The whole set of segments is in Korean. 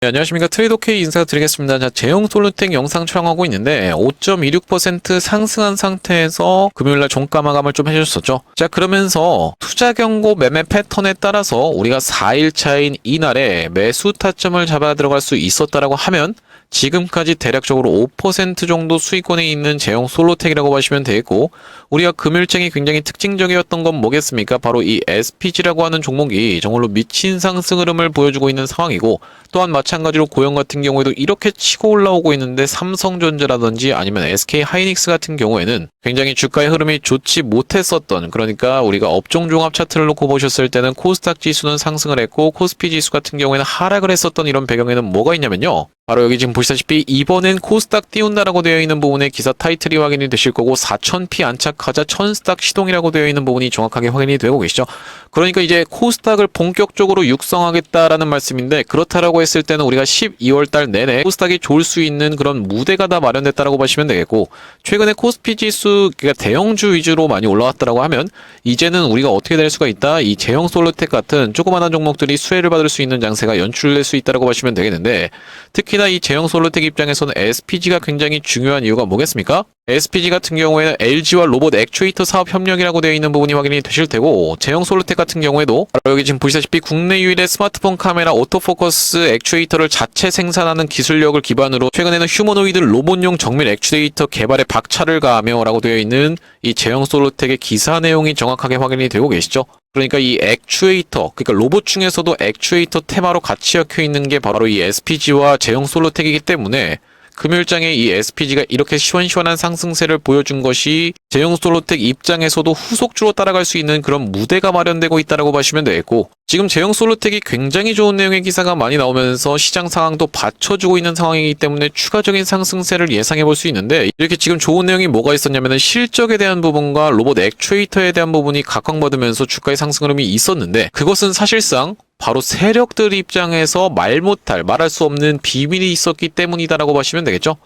네, 안녕하십니까. 트레이드오케이 인사드리겠습니다. 자, 제형 솔루텍 영상 촬영하고 있는데 5.26% 상승한 상태에서 금요일날 종가 마감을 좀 해줬었죠. 자, 그러면서 투자 경고 매매 패턴에 따라서 우리가 4일 차인 이날에 매수 타점을 잡아 들어갈 수 있었다라고 하면 지금까지 대략적으로 5% 정도 수익권에 있는 제형 솔루텍이라고 보시면 되겠고, 우리가 금일장이 굉장히 특징적이었던 건 뭐겠습니까? 바로 이 SPG라고 하는 종목이 정말로 미친 상승 흐름을 보여주고 있는 상황이고, 또한 마찬가지로 고영 같은 경우에도 이렇게 치고 올라오고 있는데 삼성전자라든지 아니면 SK하이닉스 같은 경우에는 굉장히 주가의 흐름이 좋지 못했었던, 그러니까 우리가 업종 종합 차트를 놓고 보셨을 때는 코스닥 지수는 상승을 했고 코스피 지수 같은 경우에는 하락을 했었던 이런 배경에는 뭐가 있냐면요. 바로 여기 지금 보시다시피 이번엔 코스닥 띄운다라고 되어 있는 부분에 기사 타이틀이 확인이 되실 거고 4000P 안착하자 1000스닥 시동이라고 되어 있는 부분이 정확하게 확인이 되고 계시죠. 그러니까 이제 코스닥을 본격적으로 육성하겠다라는 말씀인데, 그렇다라고 했을 때는 우리가 12월 달 내내 코스닥이 좋을 수 있는 그런 무대가 다 마련됐다라고 보시면 되겠고, 최근에 코스피 지수 그러니까 대형주 위주로 많이 올라왔다라고 하면 이제는 우리가 어떻게 될 수가 있다. 이 제형 솔루텍 같은 조그마한 종목들이 수혜를 받을 수 있는 장세가 연출될 수 있다라고 보시면 되겠는데, 특히나 이 제형 솔루텍 입장에서는 SPG가 굉장히 중요한 이유가 뭐겠습니까? SPG 같은 경우에는 LG와 로봇 액추에이터 사업 협력이라고 되어 있는 부분이 확인이 되실 테고, 제형 솔루텍 같은 경우에도 바로 여기 지금 보시다시피 국내 유일의 스마트폰 카메라 오토포커스 액추에이터를 자체 생산하는 기술력을 기반으로 최근에는 휴머노이드 로봇용 정밀 액추에이터 개발에 박차를 가하며 라고 되어 있는 이 제형 솔루텍의 기사 내용이 정확하게 확인이 되고 계시죠. 그러니까 이 액추에이터, 그러니까 로봇 중에서도 액추에이터 테마로 같이 엮여 있는 게 바로 이 SPG와 제형 솔루텍이기 때문에 금요일장에 이 SPG가 이렇게 시원시원한 상승세를 보여준 것이 제형 솔루텍 입장에서도 후속주로 따라갈 수 있는 그런 무대가 마련되고 있다고 보시면 되겠고, 지금 제형 솔루텍이 굉장히 좋은 내용의 기사가 많이 나오면서 시장 상황도 받쳐주고 있는 상황이기 때문에 추가적인 상승세를 예상해 볼 수 있는데, 이렇게 지금 좋은 내용이 뭐가 있었냐면은 실적에 대한 부분과 로봇 액추에이터에 대한 부분이 각광받으면서 주가의 상승 흐름이 있었는데, 그것은 사실상 바로 세력들 입장에서 말할 수 없는 비밀이 있었기 때문이다라고 보시면 되겠죠.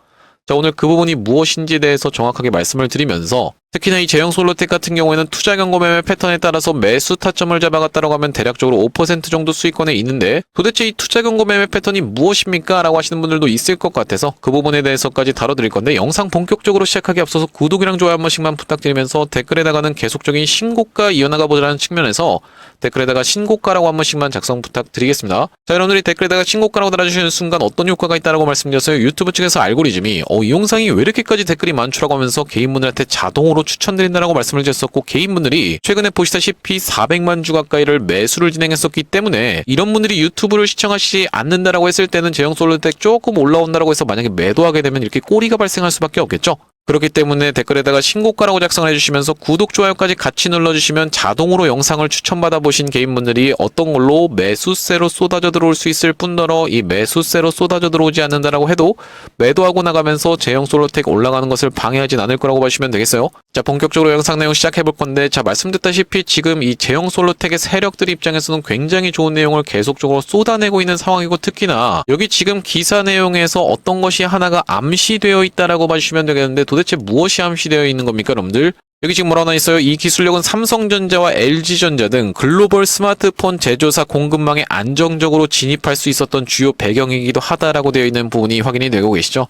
자, 오늘 그 부분이 무엇인지에 대해서 정확하게 말씀을 드리면서, 특히나 이 제형 솔루텍 같은 경우에는 투자 경고 매매 패턴에 따라서 매수 타점을 잡아갔다고 하면 대략적으로 5% 정도 수익권에 있는데, 도대체 이 투자 경고 매매 패턴이 무엇입니까? 라고 하시는 분들도 있을 것 같아서 그 부분에 대해서까지 다뤄드릴 건데, 영상 본격적으로 시작하기 앞서서 구독이랑 좋아요 한 번씩만 부탁드리면서 댓글에다가는 계속적인 신고가 이어나가 보자는 측면에서 댓글에다가 신고가라고 한 번씩만 작성 부탁드리겠습니다. 자, 여러분들이 댓글에다가 신고가라고 달아주시는 순간 어떤 효과가 있다고 말씀드렸어요. 유튜브 측에서 알고리즘이 이 영상이 왜 이렇게까지 댓글이 많죠라고 하면서 개인분들한테 자동으로 추천드린다라고 말씀을 드렸었고, 개인분들이 최근에 보시다시피 400만 주 가까이를 매수를 진행했었기 때문에 이런 분들이 유튜브를 시청하시지 않는다라고 했을 때는 제형 솔루텍 조금 올라온다라고 해서 만약에 매도하게 되면 이렇게 꼬리가 발생할 수밖에 없겠죠. 그렇기 때문에 댓글에다가 신고가라고 작성을 해주시면서 구독, 좋아요까지 같이 눌러주시면 자동으로 영상을 추천받아 보신 개인분들이 어떤 걸로 매수세로 쏟아져 들어올 수 있을 뿐더러, 이 매수세로 쏟아져 들어오지 않는다라고 해도 매도하고 나가면서 제형 솔루텍 올라가는 것을 방해하진 않을 거라고 보시면 되겠어요. 자, 본격적으로 영상 내용 시작해 볼 건데, 자, 말씀드렸다시피 지금 이 제형 솔루텍의 세력들 입장에서는 굉장히 좋은 내용을 계속적으로 쏟아내고 있는 상황이고, 특히나 여기 지금 기사 내용에서 어떤 것이 하나가 암시되어 있다라고 봐주시면 되겠는데, 도대체 무엇이 암시되어 있는 겁니까, 여러분들? 여기 지금 뭐라고 나와 있어요? 이 기술력은 삼성전자와 LG전자 등 글로벌 스마트폰 제조사 공급망에 안정적으로 진입할 수 있었던 주요 배경이기도 하다라고 되어 있는 부분이 확인이 되고 계시죠.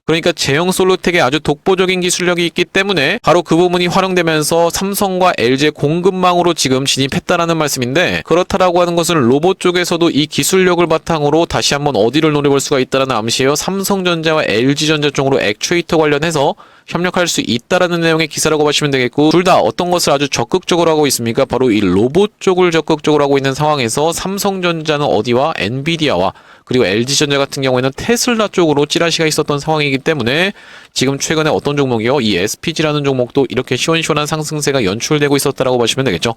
그러니까 제형 솔루텍에 아주 독보적인 기술력이 있기 때문에 바로 그 부분이 활용되면서 삼성과 LG의 공급망으로 지금 진입했다라는 말씀인데, 그렇다라고 하는 것은 로봇 쪽에서도 이 기술력을 바탕으로 다시 한번 어디를 노려볼 수가 있다라는 암시예요. 삼성전자와 LG전자 쪽으로 액추에이터 관련해서 협력할 수 있다라는 내용의 기사라고 보시면 되겠고, 둘 다 어떤 것을 아주 적극적으로 하고 있습니까? 바로 이 로봇 쪽을 적극적으로 하고 있는 상황에서 삼성전자는 어디와 엔비디아와 그리고 LG전자 같은 경우에는 테슬라 쪽으로 찌라시가 있었던 상황이기 때문에 지금 최근에 어떤 종목이요? 이 SPG라는 종목도 이렇게 시원시원한 상승세가 연출되고 있었다라고 보시면 되겠죠.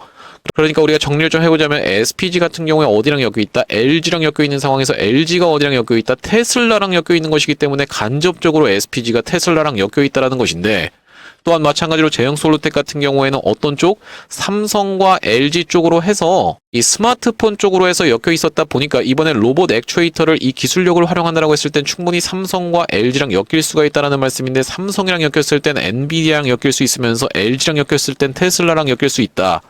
그러니까 우리가 정리를 좀 해보자면 SPG 같은 경우에 어디랑 엮여 있다? LG랑 엮여 있는 상황에서 LG가 어디랑 엮여 있다? 테슬라랑 엮여 있는 것이기 때문에 간접적으로 SPG가 테슬라랑 엮여 있다라는 것인데, 또한 마찬가지로 제형 솔루텍 같은 경우에는 어떤 쪽? 삼성과 LG 쪽으로 해서 이 스마트폰 쪽으로 해서 엮여 있었다 보니까 이번에 로봇 액추에이터를 이 기술력을 활용한다라고 했을 땐 충분히 삼성과 LG랑 엮일 수가 있다라는 말씀인데, 삼성이랑 엮였을 땐 엔비디아랑 엮일 수 있으면서 LG랑 엮였을 땐 테슬라랑 엮일 수 있다.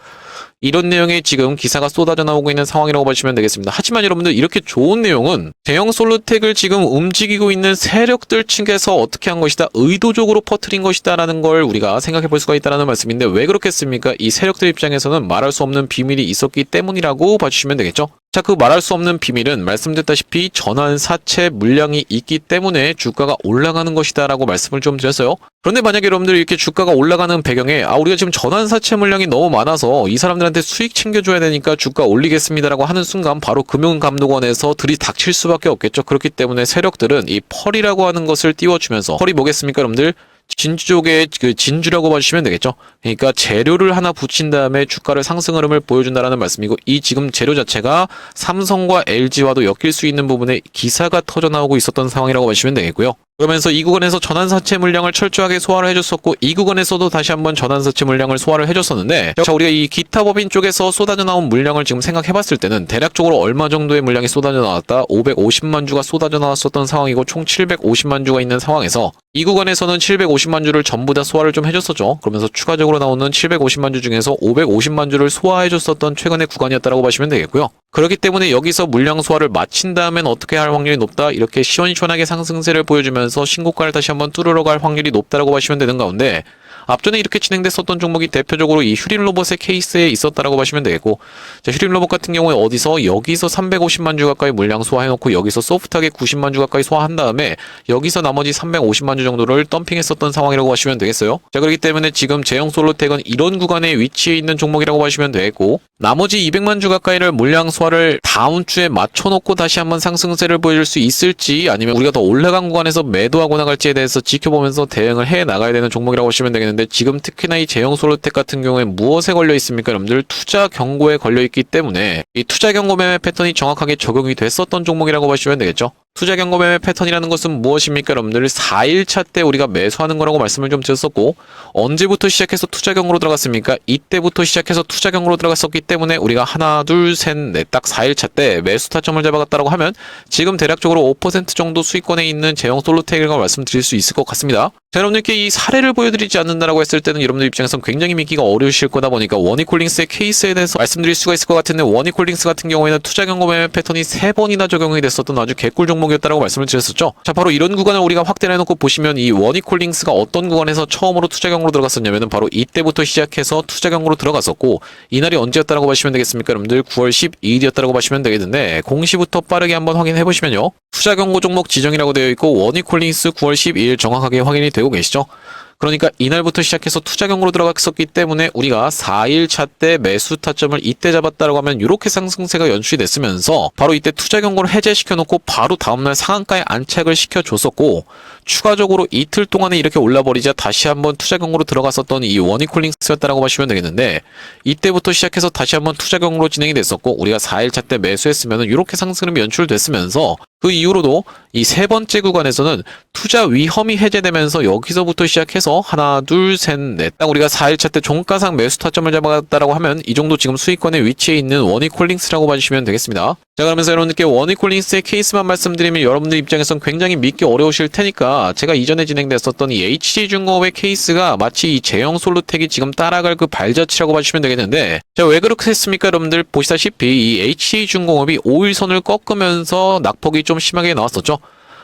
이런 내용의 지금 기사가 쏟아져 나오고 있는 상황이라고 보시면 되겠습니다. 하지만 여러분들 이렇게 좋은 내용은 대형 솔루텍을 지금 움직이고 있는 세력들 측에서 어떻게 한 것이다, 의도적으로 퍼뜨린 것이다 라는 걸 우리가 생각해 볼 수가 있다는 말씀인데, 왜 그렇겠습니까? 이 세력들 입장에서는 말할 수 없는 비밀이 있었기 때문이라고 봐주시면 되겠죠. 자, 그 말할 수 없는 비밀은 말씀드렸다시피 전환사채 물량이 있기 때문에 주가가 올라가는 것이다 라고 말씀을 좀 드렸어요. 그런데 만약에 여러분들이 이렇게 주가가 올라가는 배경에 우리가 지금 전환사채 물량이 너무 많아서 이 사람들한테 수익 챙겨줘야 되니까 주가 올리겠습니다 라고 하는 순간 바로 금융감독원에서 들이닥칠 수밖에 없겠죠. 그렇기 때문에 세력들은 이 펄이라고 하는 것을 띄워주면서, 펄이 뭐겠습니까 여러분들? 진주족의 그 진주라고 봐주시면 되겠죠. 그러니까 재료를 하나 붙인 다음에 주가를 상승 흐름을 보여준다라는 말씀이고, 이 지금 재료 자체가 삼성과 LG와도 엮일 수 있는 부분에 기사가 터져 나오고 있었던 상황이라고 보시면 되겠고요. 그러면서 이 구간에서 전환사채 물량을 철저하게 소화를 해줬었고, 이 구간에서도 다시 한번 전환사채 물량을 소화를 해줬었는데, 자, 우리가 이 기타 법인 쪽에서 쏟아져 나온 물량을 지금 생각해봤을 때는 대략적으로 얼마 정도의 물량이 쏟아져 나왔다? 550만 주가 쏟아져 나왔었던 상황이고, 총 750만 주가 있는 상황에서 이 구간에서는 750만 주를 전부 다 소화를 좀 해줬었죠. 그러면서 추가적으로 나오는 750만 주 중에서 550만 주를 소화해줬었던 최근의 구간이었다고 보시면 되겠고요. 그렇기 때문에 여기서 물량 소화를 마친 다음엔 어떻게 할 확률이 높다? 이렇게 시원시원하게 상승세를 보여주면서 신고가를 다시 한번 뚫으러 갈 확률이 높다라고 보시면 되는 가운데, 앞전에 이렇게 진행됐었던 종목이 대표적으로 이 휴림로봇의 케이스에 있었다라고 보시면 되겠고, 자, 휴림로봇 같은 경우에 여기서 350만 주 가까이 물량 소화해놓고 여기서 소프트하게 90만 주 가까이 소화한 다음에 여기서 나머지 350만 주 정도를 덤핑했었던 상황이라고 보시면 되겠어요. 자, 그렇기 때문에 지금 제형 솔루텍은 이런 구간에 위치해 있는 종목이라고 보시면 되겠고, 나머지 200만 주 가까이를 물량 소화를 다음 주에 맞춰놓고 다시 한번 상승세를 보여줄 수 있을지, 아니면 우리가 더 올라간 구간에서 매도하고 나갈지에 대해서 지켜보면서 대응을 해 나가야 되는 종목이라고 보시면 되겠는데, 지금 특히나 이 제형 솔루텍 같은 경우에 무엇에 걸려 있습니까 여러분들? 투자 경고에 걸려 있기 때문에 이 투자 경고 매매 패턴이 정확하게 적용이 됐었던 종목이라고 보시면 되겠죠. 투자 경고 매매 패턴이라는 것은 무엇입니까 여러분들? 4일차 때 우리가 매수하는 거라고 말씀을 좀 드렸었고, 언제부터 시작해서 투자 경고로 들어갔습니까? 이때부터 시작해서 투자 경고로 들어갔었기 때문에 우리가 하나 둘 셋 넷 딱 4일차 때 매수 타점을 잡아갔다라고 하면 지금 대략적으로 5% 정도 수익권에 있는 제형 솔루텍이라고 말씀드릴 수 있을 것 같습니다. 자, 여러분들께 이 사례를 보여드리지 않는다라고 했을 때는 여러분들 입장에서는 굉장히 믿기가 어려우실 거다 보니까 원익홀딩스의 케이스에 대해서 말씀드릴 수가 있을 것 같은데, 원익홀딩스 같은 경우에는 투자 경고 매매 패턴이 3번이나 적용이 됐었던 아주 개꿀 종목이었다라고 말씀을 드렸었죠. 자, 바로 이런 구간을 우리가 확대를 해놓고 보시면 이 원익홀딩스가 어떤 구간에서 처음으로 투자 경고로 들어갔었냐면은 바로 이때부터 시작해서 투자 경고로 들어갔었고, 이날이 언제였다라고 보시면 되겠습니까 여러분들? 9월 12일이었다라고 보시면 되겠는데, 공시부터 빠르게 한번 확인해 보시면요, 투자 경고 종목 지정이라고 되어 있고 원익홀딩스 9월 12일 정확하게 확인이 되고 계시죠. 그러니까 이날부터 시작해서 투자 경고로 들어갔었기 때문에 우리가 4일차 때 매수 타점을 이때 잡았다라고 하면 이렇게 상승세가 연출이 됐으면서 바로 이때 투자 경고를 해제시켜 놓고 바로 다음날 상한가에 안착을 시켜줬었고, 추가적으로 이틀 동안에 이렇게 올라버리자 다시 한번 투자 경고로 들어갔었던 이 원익홀딩스였다라고 보시면 되겠는데, 이때부터 시작해서 다시 한번 투자 경고로 진행이 됐었고, 우리가 4일차 때 매수했으면 이렇게 상승이 연출됐으면서 그 이후로도 이 세 번째 구간에서는 투자 위험이 해제되면서 여기서부터 시작해서 하나 둘 셋 넷 딱 우리가 4일차 때 종가상 매수 타점을 잡아갔다라고 하면 이 정도 지금 수익권에 위치해 있는 원익홀딩스라고 봐주시면 되겠습니다. 자, 그러면서 여러분들께 원익홀딩스의 케이스만 말씀드리면 여러분들 입장에서는 굉장히 믿기 어려우실 테니까 제가 이전에 진행됐었던 이 HC중공업의 케이스가 마치 이 제형 솔루텍이 지금 따라갈 그 발자취라고 봐주시면 되겠는데, 자, 왜 그렇게 했습니까 여러분들? 보시다시피 이 HC중공업이 5일선을 꺾으면서 낙폭이 좀 심하게 나왔었죠.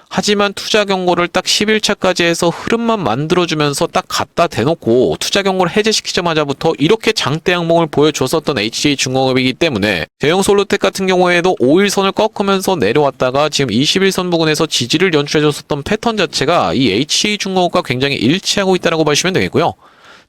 하지만 투자 경고를 딱 10일차까지 해서 흐름만 만들어주면서 딱 갖다 대놓고 투자 경고를 해제시키자마자부터 이렇게 장대 양봉을 보여줬었던 HC중공업이기 때문에 대형 솔루텍 같은 경우에도 5일선을 꺾으면서 내려왔다가 지금 21선 부근에서 지지를 연출해줬었던 패턴 자체가 이 HC중공업과 굉장히 일치하고 있다고 보시면 되겠고요.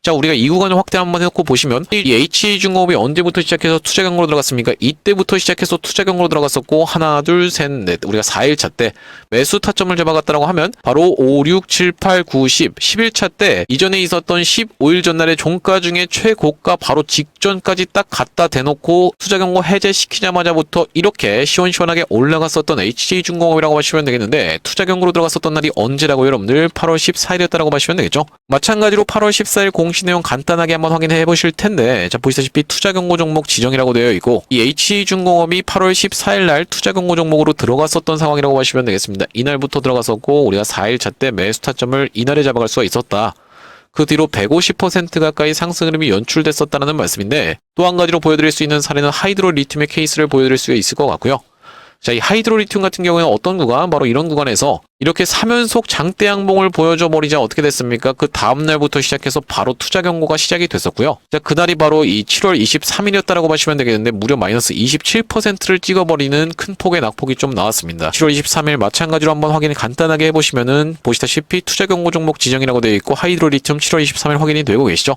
자, 우리가 이 구간을 확대 한번 해놓고 보시면 이 HC중공업이 언제부터 시작해서 투자 경고로 들어갔습니까? 이때부터 시작해서 투자 경고로 들어갔었고, 하나 둘 셋 넷 우리가 4일차 때 매수 타점을 잡아갔다라고 하면 바로 5, 6, 7, 8, 9, 10 11차 때 이전에 있었던 15일 전날의 종가 중에 최고가 바로 직전까지 딱 갖다 대놓고 투자 경고 해제시키자마자부터 이렇게 시원시원하게 올라갔었던 HC중공업이라고 하시면 되겠는데, 투자 경고로 들어갔었던 날이 언제라고요 여러분들? 8월 14일이었다라고 하시면 되겠죠. 마찬가지로 8월 14일 공시 내용 간단하게 한번 확인해 보실 텐데, 자, 보시다시피 투자 경고 종목 지정이라고 되어 있고, 이 HC중공업이 8월 14일 날 투자 경고 종목으로 들어갔었던 상황이라고 보시면 되겠습니다. 이날부터 들어갔었고 우리가 4일차 때 매수 타점을 이날에 잡아갈 수가 있었다. 그 뒤로 150% 가까이 상승 흐름이 연출됐었다는 말씀인데, 또 한 가지로 보여드릴 수 있는 사례는 하이드로 리튬의 케이스를 보여드릴 수 있을 것 같고요. 자, 이 하이드로 리튬 같은 경우에는 어떤 구간? 바로 이런 구간에서 이렇게 3연속 장대 양봉을 보여줘 버리자 어떻게 됐습니까? 그 다음날부터 시작해서 바로 투자 경고가 시작이 됐었고요. 자, 그날이 바로 이 7월 23일이었다라고 보시면 되겠는데 무려 마이너스 27%를 찍어버리는 큰 폭의 낙폭이 좀 나왔습니다. 7월 23일 마찬가지로 한번 확인을 간단하게 해보시면은 보시다시피 투자 경고 종목 지정이라고 되어 있고 하이드로 리튬 7월 23일 확인이 되고 계시죠?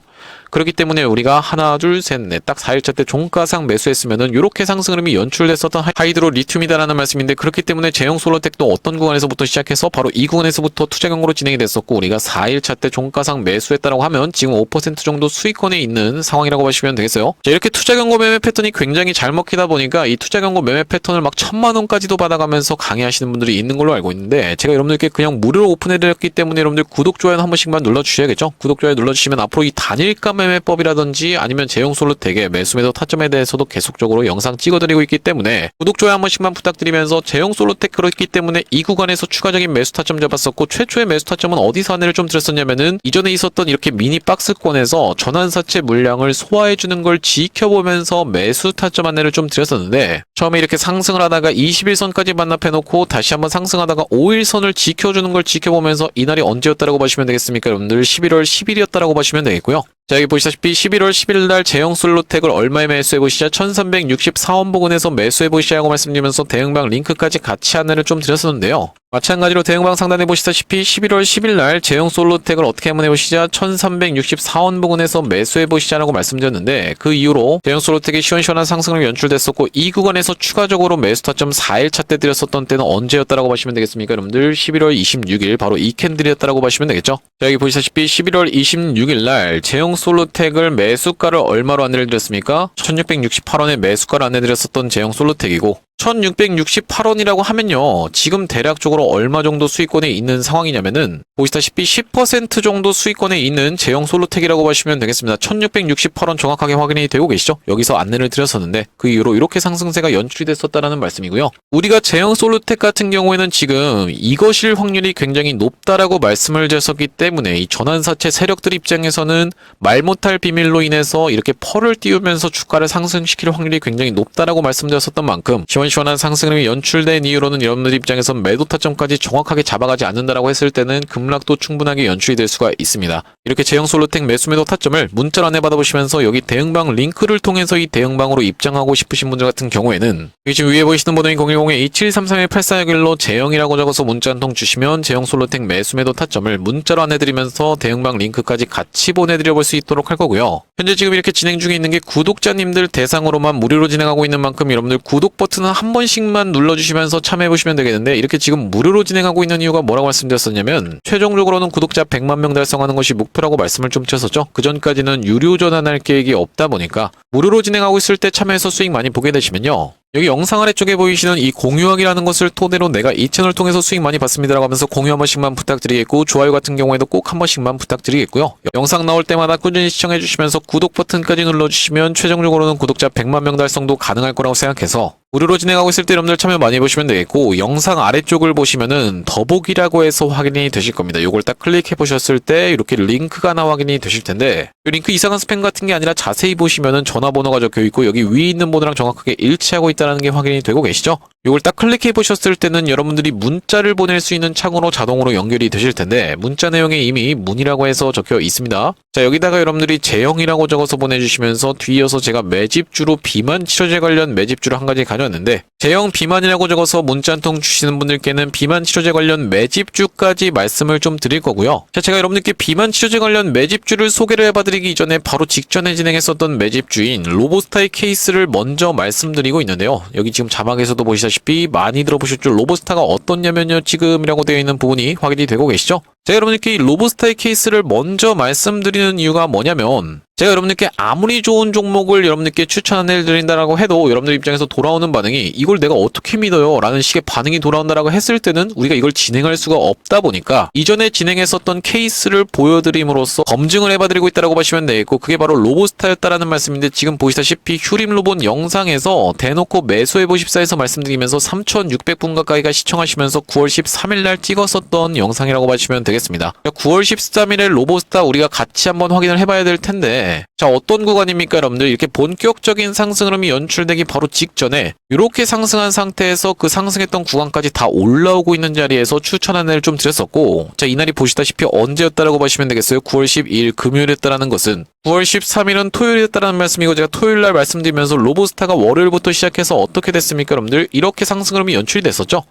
그렇기 때문에 우리가 하나, 둘, 셋, 넷 딱 4일차 때 종가상 매수했으면은 이렇게 상승 흐름이 연출됐었던 하이드로 리튬이다라는 말씀인데, 그렇기 때문에 제형 솔로텍도 어떤 구간에서부터 시작해서 바로 이 구간에서부터 투자 경고로 진행이 됐었고, 우리가 4일차 때 종가상 매수했다라고 하면 지금 5% 정도 수익권에 있는 상황이라고 보시면 되겠어요. 자, 이렇게 투자 경고 매매 패턴이 굉장히 잘 먹히다 보니까 이 투자 경고 매매 패턴을 막 1000만 원까지도 받아가면서 강의하시는 분들이 있는 걸로 알고 있는데, 제가 여러분들께 그냥 무료로 오픈해드렸기 때문에 여러분들 구독, 좋아요는 한 번씩만 눌러주셔야겠죠? 구독, 좋아요 눌러주시면 앞으로 이 단일가 매매법이라든지 아니면 제형 솔로텍의 매수 매도 타점에 대해서도 계속적으로 영상 찍어드리고 있기 때문에 구독, 좋아요 한 번씩만 부탁드리면서, 제형 솔로텍 그렇기 때문에 이 구간에서 추가적인 매수 타점 잡았었고, 최초의 매수 타점은 어디서 안내를 좀 드렸었냐면은 이전에 있었던 이렇게 미니 박스권에서 전환사채 물량을 소화해주는 걸 지켜보면서 매수 타점 안내를 좀 드렸었는데, 처음에 이렇게 상승을 하다가 21선까지 반납해놓고 다시 한번 상승하다가 5일선을 지켜주는 걸 지켜보면서 이날이 언제였다라고 보시면 되겠습니까? 여러분들 11월 10일이었다라고 보시면 되겠고요. 자, 여기 보시다시피 11월 11일 날 제형 솔로텍을 얼마에 매수해보시자 1364원 부근에서 매수해보시자고 말씀드리면서 대응방 링크까지 같이 안내를 좀 드렸었는데요. 마찬가지로 대응방 상단에 보시다시피 11월 10일 날 제형 솔로텍을 어떻게 한번 해보시자 1364원 부근에서 매수해보시자라고 말씀드렸는데, 그 이후로 제형 솔로텍이 시원시원한 상승을 연출됐었고, 이 구간에서 추가적으로 매수 타점 4일차 때 드렸었던 때는 언제였다라고 보시면 되겠습니까? 여러분들 11월 26일 바로 이 캔들이었다라고 보시면 되겠죠. 자, 여기 보시다시피 11월 26일 날 제형 솔로텍을 매수가를 얼마로 안내를 드렸습니까? 1668원에 매수가를 안내드렸었던 제형 솔로텍이고, 1668원이라고 하면요, 지금 대략적으로 얼마 정도 수익권에 있는 상황이냐면은 보시다시피 10% 정도 수익권에 있는 제형 솔로텍이라고 보시면 되겠습니다. 1668원 정확하게 확인이 되고 계시죠? 여기서 안내를 드렸었는데 그 이후로 이렇게 상승세가 연출이 됐었다는 말씀이고요. 우리가 제형 솔로텍 같은 경우에는 지금 이것일 확률이 굉장히 높다라고 말씀을 드렸었기 때문에 이 전환사채 세력들 입장에서는 말 못할 비밀로 인해서 이렇게 펄을 띄우면서 주가를 상승시킬 확률이 굉장히 높다라고 말씀드렸었던 만큼, 시원한 상승 흐름이 연출된 이유로는 여러분들 입장에서 매도 타점까지 정확하게 잡아가지 않는다라고 했을 때는 급락도 충분하게 연출이 될 수가 있습니다. 이렇게 제형 솔로텍 매수 매도 타점을 문자로 안내 받아보시면서 여기 대응방 링크를 통해서 이 대응방으로 입장하고 싶으신 분들 같은 경우에는 여기 지금 위에 보이시는 번호인 010-2733-8461로 제형이라고 적어서 문자 한 통 주시면 제형 솔로텍 매수 매도 타점을 문자로 안내드리면서 대응방 링크까지 같이 보내드려 볼 수 있도록 할 거고요. 현재 지금 이렇게 진행 중에 있는 게 구독자님들 대상으로만 무료로 진행하고 있는 만큼 여러분들 구독 버튼은 한 번씩만 눌러주시면서 참여해보시면 되겠는데, 이렇게 지금 무료로 진행하고 있는 이유가 뭐라고 말씀드렸었냐면, 최종적으로는 구독자 100만 명 달성하는 것이 목표라고 말씀을 좀 드렸었죠. 그 전까지는 유료 전환할 계획이 없다 보니까 무료로 진행하고 있을 때 참여해서 수익 많이 보게 되시면요, 여기 영상 아래쪽에 보이시는 이 공유하기라는 것을 토대로 내가 이 채널 통해서 수익 많이 받습니다라고 하면서 공유 한 번씩만 부탁드리겠고, 좋아요 같은 경우에도 꼭 한 번씩만 부탁드리겠고요. 영상 나올 때마다 꾸준히 시청해 주시면서 구독 버튼까지 눌러주시면 최종적으로는 구독자 100만 명 달성도 가능할 거라고 생각해서 무료로 진행하고 있을 때 여러분들 참여 많이 해보시면 되겠고, 영상 아래쪽을 보시면은 더보기라고 해서 확인이 되실 겁니다. 요걸 딱 클릭해 보셨을 때 이렇게 링크가 하나 확인이 되실 텐데, 이 링크 이상한 스팸 같은 게 아니라 자세히 보시면은 전화번호가 적혀 있고 여기 위에 있는 번호랑 정확하게 일치하고 있다는 게 확인이 되고 계시죠? 요걸 딱 클릭해 보셨을 때는 여러분들이 문자를 보낼 수 있는 창으로 자동으로 연결이 되실 텐데, 문자 내용에 이미 문이라고 해서 적혀 있습니다. 자, 여기다가 여러분들이 제형이라고 적어서 보내주시면서 뒤이어서 제가 매집주로 비만 치료제 관련 매집주를 한 가지 가져왔는데, 제형 비만이라고 적어서 문자 한 통 주시는 분들께는 비만 치료제 관련 매집주까지 말씀을 좀 드릴 거고요. 자, 제가 여러분들께 비만 치료제 관련 매집주를 소개를 해봐드리기 이전에 바로 직전에 진행했었던 매집주인 로보스타의 케이스를 먼저 말씀드리고 있는데요. 여기 지금 자막에서도 보시다시피 많이 들어보셨죠? 로보스타가 어떻냐면요, 지금이라고 되어 있는 부분이 확인이 되고 계시죠? 제가 여러분들께 이 로보스타의 케이스를 먼저 말씀드리는 이유가 뭐냐면, 제가 여러분들께 아무리 좋은 종목을 여러분들께 추천해드린다라고 해도 여러분들 입장에서 돌아오는 반응이 이걸 내가 어떻게 믿어요? 라는 식의 반응이 돌아온다라고 했을 때는 우리가 이걸 진행할 수가 없다 보니까 이전에 진행했었던 케이스를 보여드림으로써 검증을 해봐드리고 있다라고 보시면 되겠고, 그게 바로 로보스타였다라는 말씀인데, 지금 보시다시피 휴림 로봇 영상에서 대놓고 매수해보십사에서 말씀드리면서 3,600분 가까이가 시청하시면서 9월 13일 날 찍었었던 영상이라고 보시면 되겠습니다. 9월 13일에 로보스타 우리가 같이 한번 확인을 해봐야 될 텐데, 자, 어떤 구간입니까, 여러분들? 이렇게 본격적인 상승 흐름이 연출되기 바로 직전에 이렇게 상승한 상태에서 그 상승했던 구간까지 다 올라오고 있는 자리에서 추천 안내를 좀 드렸었고, 자, 이날이 보시다시피 언제였다라고 보시면 되겠어요. 9월 12일 금요일이었다라는 것은 9월 13일은 토요일이었다라는 말씀이고, 제가 토요일날 말씀드리면서 로보스타가 월요일부터 시작해서 어떻게 됐습니까, 여러분들? 이렇게 상승 흐름이 연출이 됐었죠.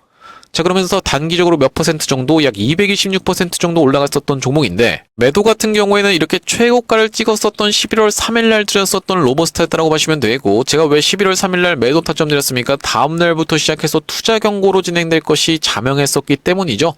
자, 그러면서 단기적으로 몇 퍼센트 정도, 약 226% 정도 올라갔었던 종목인데, 매도 같은 경우에는 이렇게 최고가를 찍었었던 11월 3일날 드렸었던 로보스타였다라고 보시면 되고, 제가 왜 11월 3일날 매도 타점 드렸습니까? 다음날부터 시작해서 투자 경고로 진행될 것이 자명했었기 때문이죠.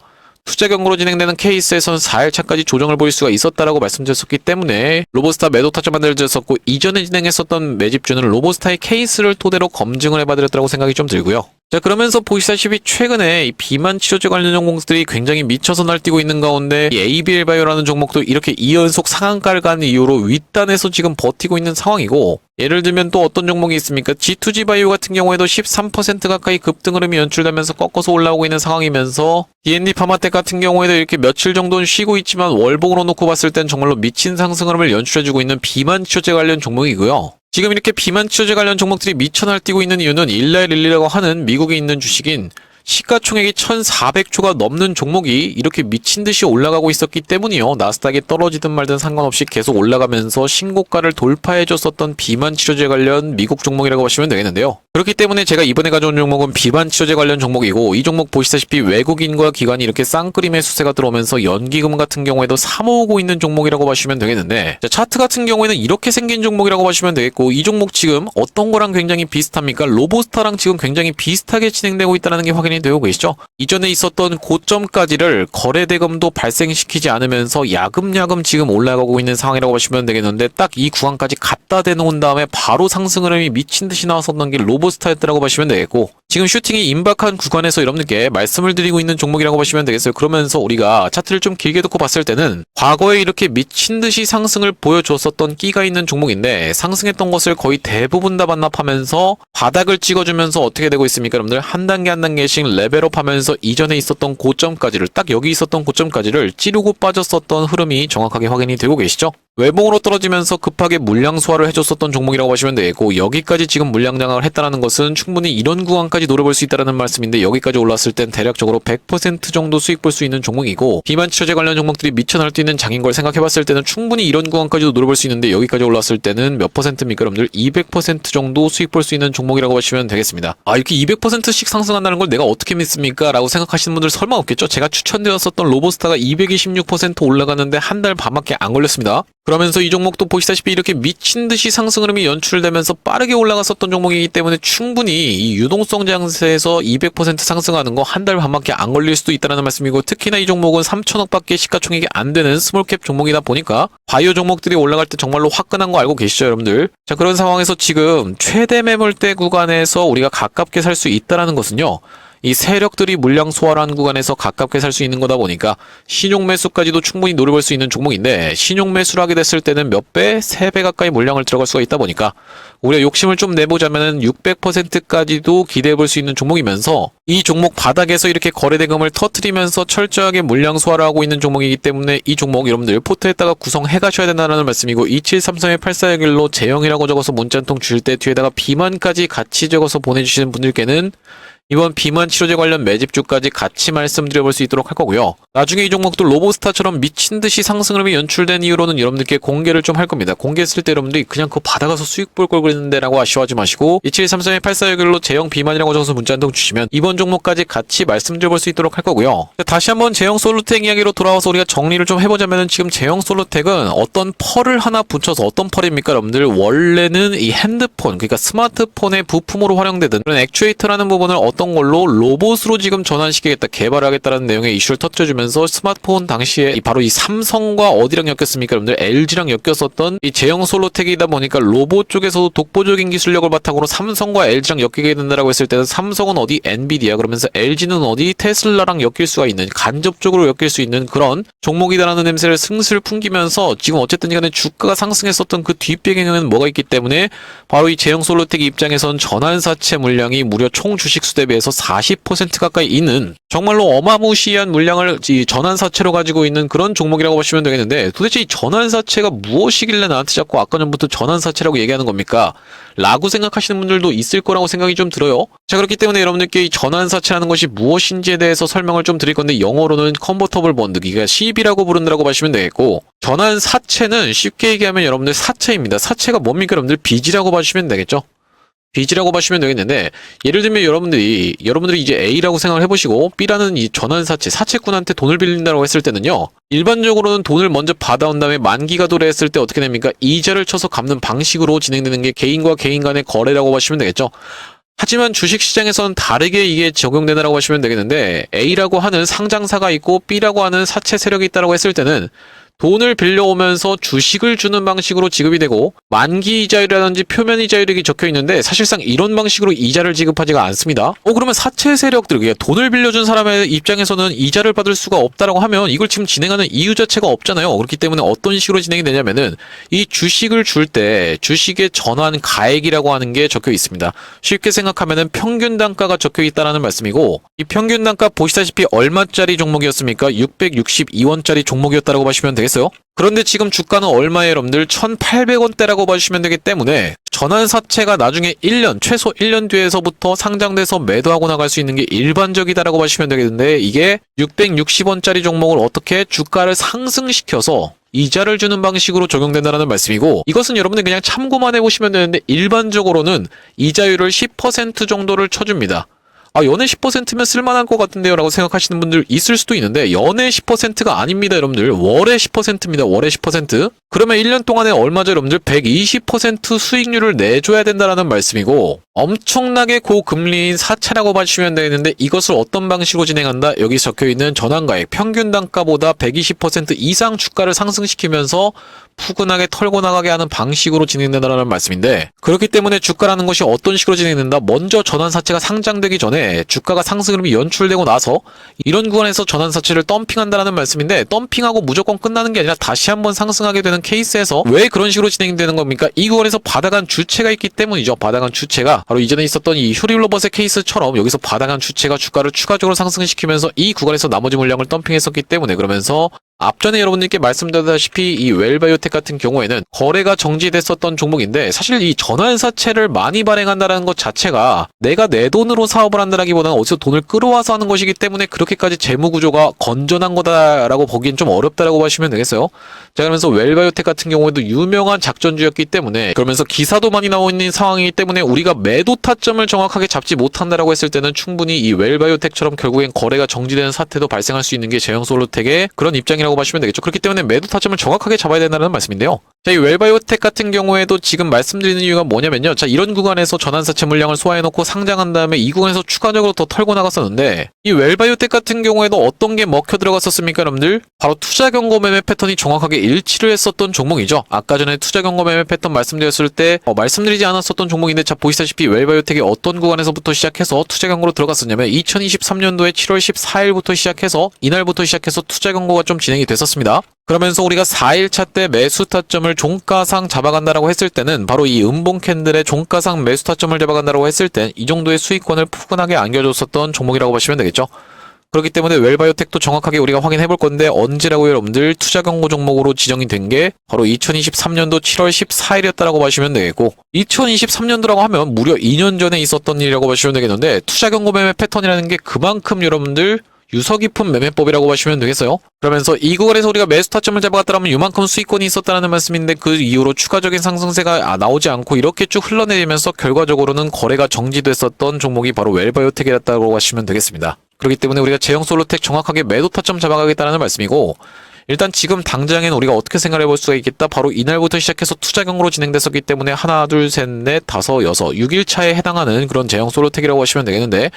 투자 경고로 진행되는 케이스에서는 4일차까지 조정을 보일 수가 있었다라고 말씀드렸었기 때문에 로보스타 매도 타점 만들어졌었고, 이전에 진행했었던 매집주는 로보스타의 케이스를 토대로 검증을 해봐드렸다고 생각이 좀 들고요. 자, 그러면서 보시다시피 최근에 이 비만 치료제 관련 종목들이 굉장히 미쳐서 날뛰고 있는 가운데 이 ABL 바이오라는 종목도 이렇게 2연속 상한가를 간 이후로 윗단에서 지금 버티고 있는 상황이고, 예를 들면 또 어떤 종목이 있습니까? G2G 바이오 같은 경우에도 13% 가까이 급등 흐름이 연출되면서 꺾어서 올라오고 있는 상황이면서, D&D 파마텍 같은 경우에도 이렇게 며칠 정도는 쉬고 있지만 월봉으로 놓고 봤을 땐 정말로 미친 상승 흐름을 연출해주고 있는 비만 치료제 관련 종목이고요. 지금 이렇게 비만 치료제 관련 종목들이 미쳐 날뛰고 있는 이유는 일라일릴리라고 하는 미국에 있는 주식인 시가총액이 1,400조가 넘는 종목이 이렇게 미친듯이 올라가고 있었기 때문이요. 나스닥이 떨어지든 말든 상관없이 계속 올라가면서 신고가를 돌파해줬었던 비만 치료제 관련 미국 종목이라고 보시면 되겠는데요. 그렇기 때문에 제가 이번에 가져온 종목은 비만 치료제 관련 종목이고, 이 종목 보시다시피 외국인과 기관이 이렇게 쌍끌이 매수세가 들어오면서 연기금 같은 경우에도 사모으고 있는 종목이라고 보시면 되겠는데, 자, 차트 같은 경우에는 이렇게 생긴 종목이라고 보시면 되겠고, 이 종목 지금 어떤 거랑 굉장히 비슷합니까? 로보스타랑 지금 굉장히 비슷하게 진행되고 있다는 게 확인이 되고 계시죠? 이전에 있었던 고점까지를 거래대금도 발생시키지 않으면서 야금야금 지금 올라가고 있는 상황이라고 보시면 되겠는데, 딱 이 구간까지 갖다 대놓은 다음에 바로 상승 흐름이 미친듯이 나왔었던 게 로보스타였다라고 보시면 되겠고, 지금 슈팅이 임박한 구간에서 여러분들께 말씀을 드리고 있는 종목이라고 보시면 되겠어요. 그러면서 우리가 차트를 좀 길게 놓고 봤을 때는 과거에 이렇게 미친듯이 상승을 보여줬었던 끼가 있는 종목인데, 상승했던 것을 거의 대부분 다 반납하면서 바닥을 찍어주면서 어떻게 되고 있습니까? 여러분들 한 단계 한 단계씩 레벨업하면서 이전에 있었던 고점까지를, 딱 여기 있었던 고점까지를 찌르고 빠졌었던 흐름이 정확하게 확인이 되고 계시죠? 외봉으로 떨어지면서 급하게 물량 소화를 해줬었던 종목이라고 보시면 되고, 여기까지 지금 물량 장악을 했다는 것은 충분히 이런 구간까지 노려볼 수 있다는 말씀인데, 여기까지 올랐을 땐 대략적으로 100% 정도 수익 볼 수 있는 종목이고, 비만 치료제 관련 종목들이 미쳐 날뛰는 장인 걸 생각해봤을 때는 충분히 이런 구간까지도 노려볼 수 있는데, 여기까지 올랐을 때는 몇 퍼센트입니까, 여러분들? 200% 정도 수익 볼 수 있는 종목이라고 보시면 되겠습니다. 아, 이렇게 200%씩 상승한다는 걸 내가 어떻게 믿습니까? 라고 생각하시는 분들 설마 없겠죠? 제가 추천드렸었던 로보스타가 226% 올라가는데 한 달 반밖에 안 걸렸습니다. 그러면서 이 종목도 보시다시피 이렇게 미친듯이 상승 흐름이 연출되면서 빠르게 올라갔었던 종목이기 때문에 충분히 이 유동성 장세에서 200% 상승하는 거 한 달 반밖에 안 걸릴 수도 있다는 말씀이고, 특히나 이 종목은 3천억밖에 시가총액이 안 되는 스몰캡 종목이다 보니까 바이오 종목들이 올라갈 때 정말로 화끈한 거 알고 계시죠, 여러분들? 자, 그런 상황에서 지금 최대 매물대 구간에서 우리가 가깝게 살 수 있다는 것은요, 이 세력들이 물량 소화라는 구간에서 가깝게 살 수 있는 거다 보니까 신용 매수까지도 충분히 노려볼 수 있는 종목인데, 신용 매수를 하게 됐을 때는 몇 배, 3배 가까이 물량을 들어갈 수가 있다 보니까 우리가 욕심을 좀 내보자면은 600%까지도 기대해 볼 수 있는 종목이면서, 이 종목 바닥에서 이렇게 거래대금을 터트리면서 철저하게 물량 소화를 하고 있는 종목이기 때문에 이 종목 여러분들 포트에다가 구성해 가셔야 된다는 말씀이고, 2733-8461로 재영이라고 적어서 문자 한 통 주실 때 뒤에다가 비만까지 같이 적어서 보내주시는 분들께는 이번 비만 치료제 관련 매집주까지 같이 말씀드려볼 수 있도록 할 거고요. 나중에 이 종목도 로보스타처럼 미친듯이 상승 흐름이 연출된 이후로는 여러분들께 공개를 좀 할 겁니다. 공개했을 때 여러분들이 그냥 그거 받아가서 수익 볼 걸 그랬는데 라고 아쉬워하지 마시고, 2733-8461로 제형 비만이라고 적어서 문자 한 통 주시면 이번 종목까지 같이 말씀드려볼 수 있도록 할 거고요. 다시 한번 제형 솔루텍 이야기로 돌아와서 우리가 정리를 좀 해보자면은, 지금 제형 솔루텍은 어떤 펄을 하나 붙여서, 어떤 펄입니까 여러분들? 원래는 이 핸드폰, 그러니까 스마트폰의 부품으로 활용되던 그런 액추에이터라는 부분을 어떤 걸로 로봇으로 지금 전환시키겠다, 개발하겠다라는 내용의 이슈를 터뜨려주면서, 스마트폰 당시에 바로 이 삼성과 어디랑 엮였습니까 여러분들? LG랑 엮였었던 이 제형 솔루텍이다 보니까 로봇 쪽에서도 독보적인 기술력을 바탕으로 삼성과 LG랑 엮이게 된다라고 했을 때는, 삼성은 어디? 엔비디아, 그러면서 LG는 어디? 테슬라랑 엮일 수가 있는, 간접적으로 엮일 수 있는 그런 종목이다라는 냄새를 슬슬 풍기면서, 지금 어쨌든 간에 주가가 상승했었던 그 뒷배경에는 뭐가 있기 때문에 바로 이 제형 솔루텍 입장에선 전환사채 물량이 무려 총 주식 수대 대비해서 40% 가까이 있는 정말로 어마무시한 물량을 이 전환사채로 가지고 있는 그런 종목이라고 보시면 되겠는데, 도대체 이 전환사채가 무엇이길래 나한테 자꾸 아까 전부터 전환사채라고 얘기하는 겁니까? 라고 생각하시는 분들도 있을 거라고 생각이 좀 들어요. 자, 그렇기 때문에 여러분들께 이 전환사채라는 것이 무엇인지에 대해서 설명을 좀 드릴 건데, 영어로는 컨버터블 본드, 그러니까 CB라고 부른다고 보시면 되겠고, 전환사채는 쉽게 얘기하면 여러분들 사채입니다. 사채가 뭡니까? 여러분들 빚이라고 봐주시면 되겠죠? 빚이라고 보시면 되겠는데, 예를 들면 여러분들이 이제 A라고 생각을 해보시고 B라는 이 전환사채, 사채꾼한테 돈을 빌린다고 했을 때는요, 일반적으로는 돈을 먼저 받아온 다음에 만기가 도래했을 때 어떻게 됩니까? 이자를 쳐서 갚는 방식으로 진행되는 게 개인과 개인 간의 거래라고 보시면 되겠죠. 하지만 주식시장에서는 다르게 이게 적용된다고 하시면 되겠는데, A라고 하는 상장사가 있고 B라고 하는 사채 세력이 있다고 했을 때는 돈을 빌려오면서 주식을 주는 방식으로 지급이 되고, 만기 이자율이라든지 표면 이자율이 적혀 있는데 사실상 이런 방식으로 이자를 지급하지가 않습니다. 그러면 사채 세력들, 돈을 빌려준 사람의 입장에서는 이자를 받을 수가 없다라고 하면 이걸 지금 진행하는 이유 자체가 없잖아요. 그렇기 때문에 어떤 식으로 진행이 되냐면은, 이 주식을 줄 때 주식의 전환 가액이라고 하는 게 적혀 있습니다. 쉽게 생각하면은 평균 단가가 적혀 있다라는 말씀이고, 이 평균 단가 보시다시피 얼마짜리 종목이었습니까? 662원짜리 종목이었다라고 보시면 되겠습니다. 그런데 지금 주가는 얼마에 여러분들 1,800원대라고 봐주시면 되기 때문에, 전환사채가 나중에 최소 1년 뒤에서부터 상장돼서 매도하고 나갈 수 있는 게 일반적이다라고 봐주시면 되겠는데, 이게 660원짜리 종목을 어떻게 주가를 상승시켜서 이자를 주는 방식으로 적용된다는 말씀이고, 이것은 여러분들 그냥 참고만 해보시면 되는데, 일반적으로는 이자율을 10% 정도를 쳐줍니다. 연애 10%면 쓸만할 것 같은데요 라고 생각하시는 분들 있을 수도 있는데, 연애 10%가 아닙니다 여러분들. 월에 10%입니다. 월에 10%. 그러면 1년 동안에 얼마죠 여러분들? 120% 수익률을 내줘야 된다라는 말씀이고, 엄청나게 고금리인 사채라고 봐주시면 되는데, 이것을 어떤 방식으로 진행한다? 여기 적혀있는 전환가액 평균 단가보다 120% 이상 주가를 상승시키면서 푸근하게 털고 나가게 하는 방식으로 진행된다는 말씀인데, 그렇기 때문에 주가라는 것이 어떤 식으로 진행된다? 먼저 전환사채가 상장되기 전에 주가가 상승 흐름이 연출되고 나서 이런 구간에서 전환사채를 덤핑한다는 말씀인데, 덤핑하고 무조건 끝나는 게 아니라 다시 한번 상승하게 되는 케이스에서 왜 그런 식으로 진행되는 겁니까? 이 구간에서 바닥한 주체가 있기 때문이죠. 바닥한 주체가 바로 이전에 있었던 이 휴리로버스의 케이스처럼 여기서 바닥한 주체가 주가를 추가적으로 상승시키면서 이 구간에서 나머지 물량을 덤핑했었기 때문에, 그러면서 앞전에 여러분들께 말씀드렸다시피 이 웰바이오텍 같은 경우에는 거래가 정지됐었던 종목인데, 사실 이 전환사채를 많이 발행한다는 것 자체가 내가 내 돈으로 사업을 한다라기보다는 어디서 돈을 끌어와서 하는 것이기 때문에 그렇게까지 재무구조가 건전한 거다라고 보기엔 좀 어렵다라고 보시면 되겠어요. 자, 그러면서 웰바이오텍 같은 경우에도 유명한 작전주였기 때문에, 그러면서 기사도 많이 나오고 있는 상황이기 때문에 우리가 매도 타점을 정확하게 잡지 못한다라고 했을 때는 충분히 이 웰바이오텍처럼 결국엔 거래가 정지되는 사태도 발생할 수 있는 게 제형솔루텍의 그런 입장이라고 보시면 되겠죠. 그렇기 때문에 매도 타점을 정확하게 잡아야 된다는 말씀인데요. 자, 이 웰바이오텍 같은 경우에도 지금 말씀드리는 이유가 뭐냐면요. 자, 이런 구간에서 전환사채 물량을 소화해놓고 상장한 다음에 이 구간에서 추가적으로 더 털고 나갔었는데, 이 웰바이오텍 같은 경우에도 어떤 게 먹혀 들어갔었습니까 여러분들? 바로 투자 경고 매매 패턴이 정확하게 일치를 했었던 종목이죠. 아까 전에 투자 경고 매매 패턴 말씀드렸을 때 말씀드리지 않았었던 종목인데, 자, 보시다시피 웰바이오텍이 어떤 구간에서부터 시작해서 투자 경고로 들어갔었냐면 2023년도에 7월 14일부터 시작해서 이날부터 시작해서 투자 경고가 좀 진행이 됐었습니다. 그러면서 우리가 4일차 때 매수 타점을 종가상 잡아간다라고 했을 때는 바로 이 음봉 캔들의 종가상 매수 타점을 잡아간다라고 했을 땐 이 정도의 수익권을 푸근하게 안겨줬었던 종목이라고 보시면 되겠죠. 그렇기 때문에 웰바이오텍도 정확하게 우리가 확인해 볼 건데, 언제라고요 여러분들? 투자 경고 종목으로 지정이 된 게 바로 2023년도 7월 14일이었다라고 보시면 되겠고, 2023년도라고 하면 무려 2년 전에 있었던 일이라고 보시면 되겠는데, 투자 경고 매매 패턴이라는 게 그만큼 여러분들 유서 깊은 매매법이라고 보시면 되겠어요. 그러면서 이 구간에서 우리가 매수 타점을 잡아갔다면 이만큼 수익권이 있었다는 말씀인데, 그 이후로 추가적인 상승세가 나오지 않고 이렇게 쭉 흘러내리면서 결과적으로는 거래가 정지됐었던 종목이 바로 웰바이오텍이었다고 하시면 되겠습니다. 그렇기 때문에 우리가 제형솔루텍 정확하게 매도 타점 잡아가겠다는 말씀이고, 일단 지금 당장에는 우리가 어떻게 생각해 볼 수가 있겠다? 바로 이날부터 시작해서 투자 경고로 진행됐었기 때문에 하나, 둘, 셋, 넷, 다섯, 여섯, 6일차에 해당하는 그런 제형솔루텍이라고 하시면 되겠는데,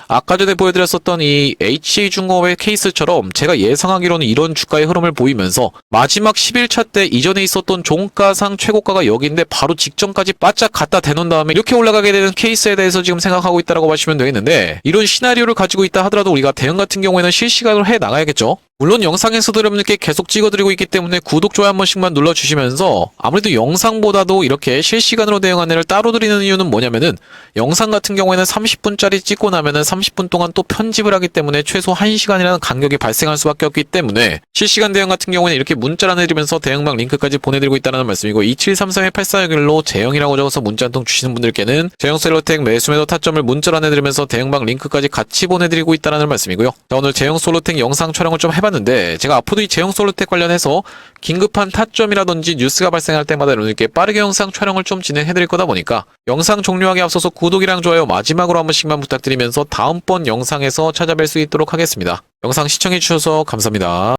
아까 전에 보여드렸었던 이 HC중공업의 케이스처럼 제가 예상하기로는 이런 주가의 흐름을 보이면서 마지막 11차 때 이전에 있었던 종가상 최고가가 여기인데 바로 직전까지 바짝 갖다 대놓은 다음에 이렇게 올라가게 되는 케이스에 대해서 지금 생각하고 있다고 보시면 되겠는데, 이런 시나리오를 가지고 있다 하더라도 우리가 대응 같은 경우에는 실시간으로 해 나가야겠죠. 물론 영상에서도 여러분들께 계속 찍어드리고 있기 때문에 구독, 좋아요 한 번씩만 눌러주시면서, 아무래도 영상보다도 이렇게 실시간으로 대응 안내를 따로 드리는 이유는 뭐냐면은, 영상 같은 경우에는 30분짜리 찍고 나면은 30분 동안 또 편집을 하기 때문에 최소 1시간이라는 간격이 발생할 수밖에 없기 때문에, 실시간 대응 같은 경우에는 이렇게 문자를 안내드리면서 대응방 링크까지 보내드리고 있다는 말씀이고, 2733-8461로 재영이라고 적어서 문자 한 통 주시는 분들께는 제형솔루텍 매수매도 타점을 문자로 안내드리면서 대응방 링크까지 같이 보내드리고 있다는 말씀이고요. 자, 오늘 제형솔루텍 영상 촬영을 좀 해봤는데, 제가 앞으로도 이 제형솔루텍 관련해서 긴급한 타점이라든지 뉴스가 발생할 때마다 여러분들께 빠르게 영상 촬영을 좀 진행해드릴 거다 보니까, 영상 종료하기 앞서서 구독이랑 좋아요 마지막으로 한 번씩만 부탁드리면서 다음번 영상에서 찾아뵐 수 있도록 하겠습니다. 영상 시청해주셔서 감사합니다.